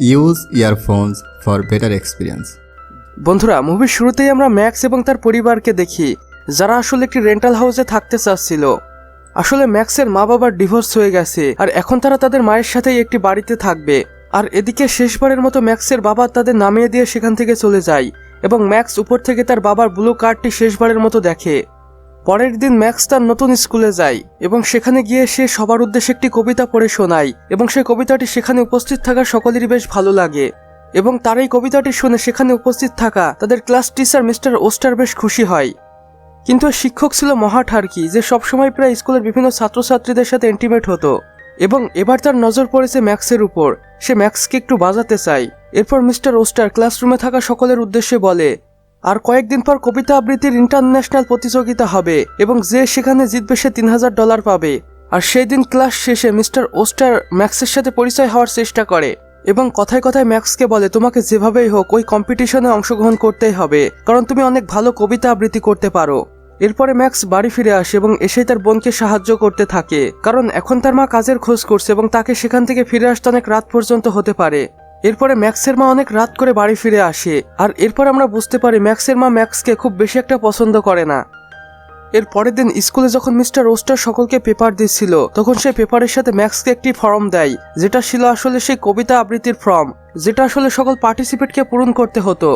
Use earphones for better experience. বন্ধুরা, মুভির শুরুতেই আমরা ম্যাক্স এবং তার পরিবারকে দেখি, যারা আসলে একটি রেন্টাল হাউসে থাকতে চাচ্ছিল। আসলে ম্যাক্সের মা বাবার ডিভোর্স হয়ে গেছে আর এখন তারা তাদের মায়ের সাথেই একটি বাড়িতে থাকবে। আর এদিকে শেষবারের মতো ম্যাক্সের বাবা তাদের নামিয়ে দিয়ে সেখান থেকে চলে যায় এবং ম্যাক্স উপর থেকে তার বাবার ব্লু কার্ডটি শেষবারের মতো দেখে। পরের দিন ম্যাক্স তার নতুন স্কুলে যায় এবং সেখানে গিয়ে সে সবার উদ্দেশ্যে একটি কবিতা পড়ে শোনায় এবং সেই কবিতাটি সেখানে উপস্থিত থাকা সকলেরই বেশ ভালো লাগে এবং তার এই কবিতাটি শুনে সেখানে উপস্থিত থাকা তাদের ক্লাস টিচার মিস্টার ওস্টার বেশ খুশি হয়। কিন্তু শিক্ষক ছিল মহা ঠারকি, যে সবসময় প্রায় স্কুলের বিভিন্ন ছাত্রছাত্রীদের সাথে ইন্টিমেট হতো এবং এবার তার নজর পড়েছে ম্যাক্সের উপর। সে ম্যাক্সকে একটু বাজাতে চায়। এরপর মিস্টার ওস্টার ক্লাসরুমে থাকা সকলের উদ্দেশ্যে বলে, আর কয়েকদিন পর কবিতা আবৃত্তির ইন্টারন্যাশনাল প্রতিযোগিতা হবে এবং যে সেখানে জিতবে সে $3000 পাবে। আর সেই দিন ক্লাস শেষে মিস্টার ওস্টার ম্যাক্সের সাথে পরিচয় হওয়ার চেষ্টা করে এবং কথায় কথায় ম্যাক্সকে বলে, তোমাকে যেভাবেই হোক ওই কম্পিটিশনে অংশগ্রহণ করতেই হবে, কারণ তুমি অনেক ভালো কবিতা আবৃত্তি করতে পারো। এরপরে ম্যাক্স বাড়ি ফিরে আসে এবং এসেই তার বোনকে সাহায্য করতে থাকে, কারণ এখন তার মা কাজের খোঁজ করছে এবং তাকে সেখান থেকে ফিরে আসতে অনেক রাত পর্যন্ত হতে পারে। এরপরে ম্যাক্সের মা অনেক রাত করে বাড়ি ফিরে আসে আর এরপর আমরা বুঝতে পারি ম্যাক্সের মা ম্যাক্সকে খুব বেশি একটা পছন্দ করে না। এর পরের দিন স্কুলে যখন মিস্টার ওস্টার সকলকে পেপার দিচ্ছিল, তখন সে পেপারের সাথে ম্যাক্সকে একটি ফর্ম দেয়, যেটা ছিল আসলে সেই কবিতা আবৃত্তির ফর্ম, যেটা আসলে সকল পার্টিসিপেটকে পূরণ করতে হতো।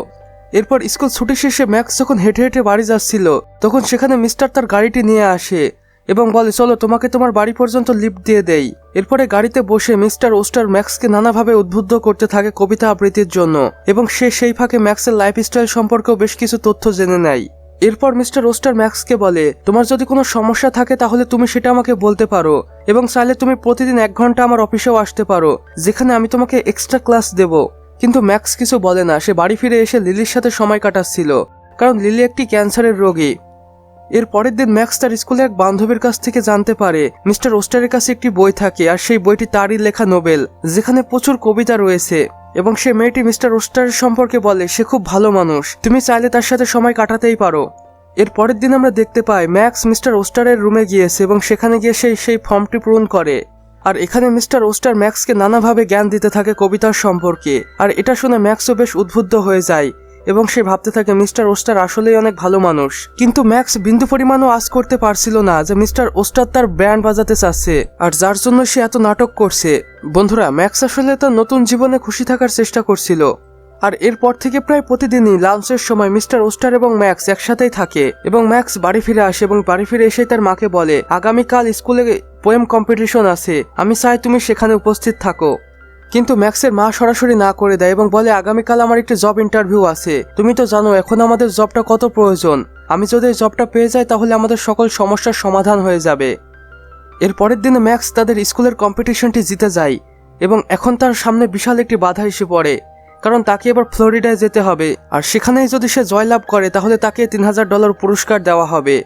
এরপর স্কুল ছুটি শেষে ম্যাক্স যখন হেঁটে হেঁটে বাড়ি যাচ্ছিল, তখন সেখানে মিস্টার তার গাড়িটি নিয়ে আসে এবং বলে, চলো তোমাকে তোমার বাড়ি পর্যন্ত লিফট দিয়ে দেই। এরপরে গাড়িতে বসে মিস্টার ওস্টার ম্যাক্সকে নানাভাবে উদ্বুদ্ধ করতে থাকে কবিতা আবৃত্তির জন্য এবং সে সেই ফাঁকে ম্যাক্সের লাইফস্টাইল সম্পর্কেও বেশ কিছু তথ্য জেনে নেয়। এরপর মিস্টার ওস্টার ম্যাক্সকে বলে, তোমার যদি কোনো সমস্যা থাকে তাহলে তুমি সেটা আমাকে বলতে পারো এবং চাইলে তুমি প্রতিদিন 1 ঘন্টা আমার অফিসেও আসতে পারো, যেখানে আমি তোমাকে এক্সট্রা ক্লাস দেব। কিন্তু ম্যাক্স কিছু বলে না। সে বাড়ি ফিরে এসে লিলির সাথে সময় কাটাচ্ছিল, কারণ লিলি একটি ক্যান্সারের রোগী। এর পরের দিন ম্যাক্স তার স্কুলে এক বান্ধবীর কাছ থেকে জানতে পারে মিস্টার ওস্টারের কাছে একটি বই থাকে আর সেই বইটি তারই লেখা নোবেল, যেখানে প্রচুর কবিতা রয়েছে এবং সে মেয়েটি মিস্টার ওস্টারের সম্পর্কে বলে সে খুব ভালো মানুষ, তুমি চাইলে তার সাথে সময় কাটাতেই পারো। এর পরের দিন আমরা দেখতে পাই ম্যাক্স মিস্টার ওস্টারের রুমে গিয়েছে এবং সেখানে গিয়ে সেই ফর্মটি পূরণ করে। আর এখানে মিস্টার ওস্টার ম্যাক্সকে নানাভাবে জ্ঞান দিতে থাকে কবিতার সম্পর্কে, আর এটা শুনে ম্যাক্সও বেশ উদ্বুদ্ধ হয়ে যায় এবং সে ভাবতে থাকে মিস্টার ওস্টার আসলেই অনেক ভালো মানুষ। কিন্তু ম্যাক্স বিন্দু পরিমাণও আজ করতে পারছিল না যে মিস্টার ওস্টার তার ব্যান্ড বাজাতে চাচ্ছে, আর যার জন্য সে এত নাটক করছে। বন্ধুরা, ম্যাক্স আসলে তার নতুন জীবনে খুশি থাকার চেষ্টা করছিল। আর এরপর থেকে প্রায় প্রতিদিনই লাঞ্চের সময় মিস্টার ওস্টার এবং ম্যাক্স একসাথেই থাকে এবং ম্যাক্স বাড়ি ফিরে আসে এবং বাড়ি ফিরে এসে তার মাকে বলে, আগামীকাল স্কুলে পোয়েম কম্পিটিশন আছে, আমি চাই তুমি সেখানে উপস্থিত থাকো। কিন্তু ম্যাক্সের মা সরাসরি না করে দেয় এবং বলে, আগামীকাল আমার একটি জব ইন্টারভিউ আছে, তুমি তো জানো এখন আমাদের জবটা কত প্রয়োজন, আমি যদি এই জবটা পেয়ে যাই তাহলে আমাদের সকল সমস্যার সমাধান হয়ে যাবে। এর পরের দিনে ম্যাক্স তাদের স্কুলের কম্পিটিশনটি জিতে যায় এবং এখন তার সামনে বিশাল একটি বাধা এসে পড়ে, কারণ তাকে এবার ফ্লোরিডায় যেতে হবে আর সেখানেই যদি সে জয়লাভ করে তাহলে তাকে $3000 পুরস্কার দেওয়া হবে।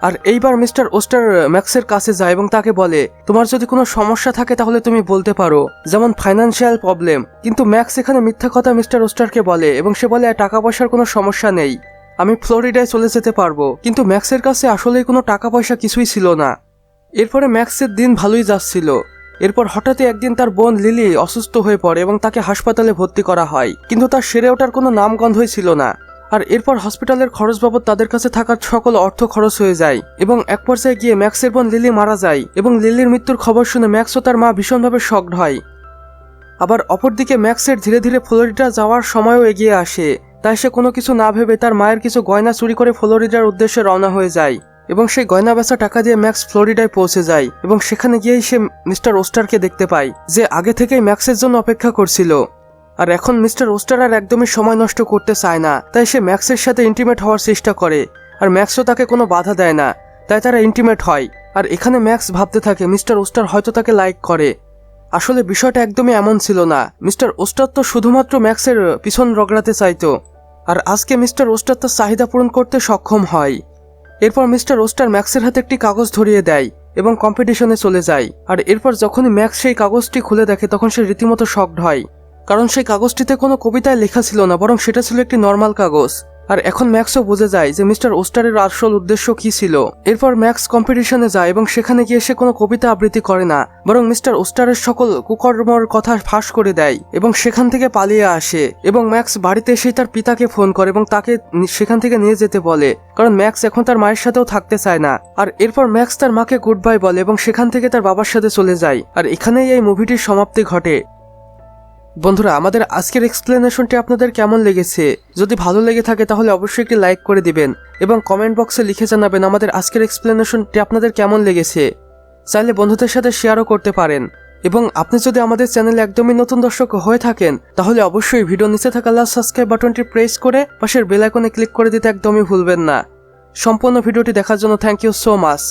আর এইবার মিস্টার ওস্টার ম্যাক্সের কাছে যায় এবং তাকে বলে, তোমার যদি কোনো সমস্যা থাকে তাহলে তুমি বলতে পারো, যেমন ফাইন্যান্সিয়াল প্রবলেম। কিন্তু ম্যাক্স এখানে মিথ্যা কথা মিস্টার ওস্টারকে বলে এবং সে বলে, টাকা পয়সার কোনো সমস্যা নেই, আমি ফ্লোরিডায় চলে যেতে পারবো। কিন্তু ম্যাক্সের কাছে আসলেই কোনো টাকা পয়সা কিছুই ছিল না। এরপরে ম্যাক্সের দিন ভালোই যাচ্ছিল। এরপর হঠাৎই একদিন তার বোন লিলি অসুস্থ হয়ে পড়ে এবং তাকে হাসপাতালে ভর্তি করা হয়, কিন্তু তার সেরে ওঠার কোনো নামগন্ধই ছিল না। আর এরপর হসপিটালের খরচ বাবদ তাদের কাছে থাকার সকল অর্থ খরচ হয়ে যায় এবং এক পর্যায়ে গিয়ে ম্যাক্সের বোন লিলি মারা যায় এবং লিলির মৃত্যুর খবর শুনে ম্যাক্স ও তার মা ভীষণভাবে শকড হয়। আবার অপরদিকে ম্যাক্সের ধীরে ধীরে ফ্লোরিডা যাওয়ার সময়ও এগিয়ে আসে, তাই সে কোনো কিছু না ভেবে তার মায়ের কিছু গয়না চুরি করে ফ্লোরিডার উদ্দেশ্যে রওনা হয়ে যায় এবং সেই গয়না বেচা টাকা দিয়ে ম্যাক্স ফ্লোরিডায় পৌঁছে যায় এবং সেখানে গিয়েই সে মিস্টার ওস্টারকে দেখতে পায়, যে আগে থেকেই ম্যাক্সের জন্য অপেক্ষা করছিল। আর এখন মিস্টার ওস্টার আর একদমই সময় নষ্ট করতে চায় না, তাই সে ম্যাক্সের সাথে ইন্টিমেট হওয়ার চেষ্টা করে আর ম্যাক্সও তাকে কোনো বাধা দেয় না, তাই তারা ইন্টিমেট হয়। আর এখানে ম্যাক্স ভাবতে থাকে মিস্টার ওস্টার হয়তো তাকে লাইক করে। আসলে বিষয়টা একদমই এমন ছিল না, মিস্টার ওস্টার তো শুধুমাত্র ম্যাক্সের পিছন রগড়াতে চাইতো, আর আজকে মিস্টার ওস্টার তার চাহিদা পূরণ করতে সক্ষম হয়। এরপর মিস্টার ওস্টার ম্যাক্সের হাতে একটি কাগজ ধরিয়ে দেয় এবং কম্পিটিশনে চলে যায়। আর এরপর যখনই ম্যাক্স সেই কাগজটি খুলে দেখে তখন সে রীতিমতো শকড হয়, কারণ সেই কাগজটিতে কোনো কবিতায় লেখা ছিল না, বরং সেটা ছিল একটি নর্মাল কাগজ। আর এখন ম্যাক্সও বুঝে যায় যে মিস্টার ওস্টারের আসল উদ্দেশ্য কি ছিল। এরপর ম্যাক্স কম্পিটিশনে যায় এবং সেখানে গিয়ে সে কোনো কবিতা আবৃত্তি করে না, বরং মিস্টার ওস্টারের সকল কুকর্মর কথা ফাঁস করে দেয় এবং সেখান থেকে পালিয়ে আসে। এবং ম্যাক্স বাড়িতে এসে তার পিতাকে ফোন করে এবং তাকে সেখান থেকে নিয়ে যেতে বলে, কারণ ম্যাক্স এখন তার মায়ের সাথেও থাকতে চায় না। আর এরপর ম্যাক্স তার মাকে গুড বাই বলে এবং সেখান থেকে তার বাবার সাথে চলে যায়। আর এখানেই এই মুভিটির সমাপ্তি ঘটে। বন্ধুরা, আমাদের আজকের এক্সপ্লেনেশনটি আপনাদের কেমন লেগেছে? যদি ভালো লেগে থাকে তাহলে অবশ্যই একটি লাইক করে দিবেন এবং কমেন্ট বক্সে লিখে জানাবেন আমাদের আজকের এক্সপ্লেনেশনটি আপনাদের কেমন লেগেছে। চাইলে বন্ধুদের সাথে শেয়ারও করতে পারেন। এবং আপনি যদি আমাদের চ্যানেলে একদমই নতুন দর্শক হয়ে থাকেন তাহলে অবশ্যই ভিডিও নিচে থাকা লাল সাবস্ক্রাইব বাটনটি প্রেস করে পাশের বেল আইকনে ক্লিক করে দিতে একদমই ভুলবেন না। সম্পূর্ণ ভিডিওটি দেখার জন্য থ্যাংক ইউ সো মাচ।